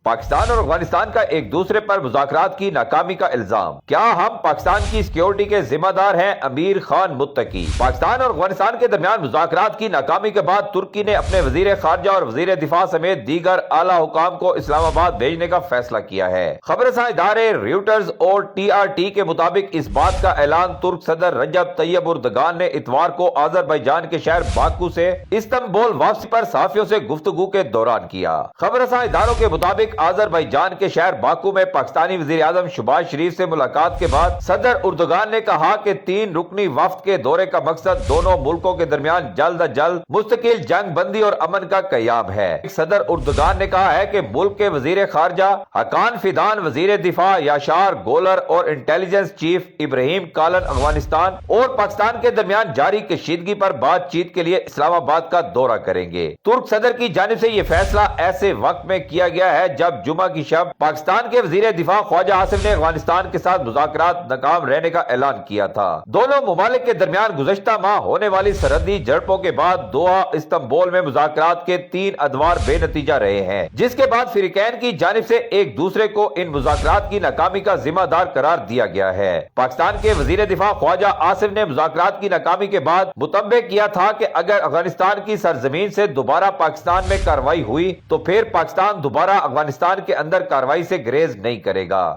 پاکستان اور افغانستان کا ایک دوسرے پر مذاکرات کی ناکامی کا الزام۔ کیا ہم پاکستان کی سیکیورٹی کے ذمہ دار ہیں؟ امیر خان متقی۔ پاکستان اور افغانستان کے درمیان مذاکرات کی ناکامی کے بعد ترکی نے اپنے وزیر خارجہ اور وزیر دفاع سمیت دیگر اعلیٰ حکام کو اسلام آباد بھیجنے کا فیصلہ کیا ہے۔ خبر رساں ادارے ریوٹرز اور TRT کے مطابق اس بات کا اعلان ترک صدر رجب طیب اردگان نے اتوار کو آذربائیجان کے شہر باکو سے استنبول واپسی پر صحافیوں سے گفتگو کے دوران کیا۔ خبر رساں اداروں کے مطابق آذربائیجان کے شہر باکو میں پاکستانی وزیر اعظم شہباز شریف سے ملاقات کے بعد صدر اردگان نے کہا کہ 3 رکنی وفد کے دورے کا مقصد دونوں ملکوں کے درمیان جلد از جلد مستقل جنگ بندی اور امن کا قیام ہے۔ صدر اردگان نے کہا ہے کہ ملک کے وزیر خارجہ حقان فیدان، وزیر دفاع یاشار گولر اور انٹیلیجنس چیف ابراہیم کالن افغانستان اور پاکستان کے درمیان جاری کشیدگی پر بات چیت کے لیے اسلام آباد کا دورہ کریں گے۔ ترک صدر کی جانب سے یہ فیصلہ ایسے وقت میں کیا گیا ہے جب جمعہ کی شب پاکستان کے وزیر دفاع خواجہ آصف نے افغانستان کے ساتھ مذاکرات ناکام رہنے کا اعلان کیا تھا۔ دونوں ممالک کے درمیان گزشتہ ماہ ہونے والی سرحدی جھڑپوں کے بعد دوحہ استنبول میں مذاکرات کے 3 ادوار بے نتیجہ رہے ہیں، جس کے بعد فریقین کی جانب سے ایک دوسرے کو ان مذاکرات کی ناکامی کا ذمہ دار قرار دیا گیا ہے۔ پاکستان کے وزیر دفاع خواجہ آصف نے مذاکرات کی ناکامی کے بعد متنبہ کیا تھا کہ اگر افغانستان کی سرزمین سے دوبارہ پاکستان میں کارروائی ہوئی تو پھر پاکستان دوبارہ افغانستان کے اندر کارروائی سے گریز نہیں کرے گا۔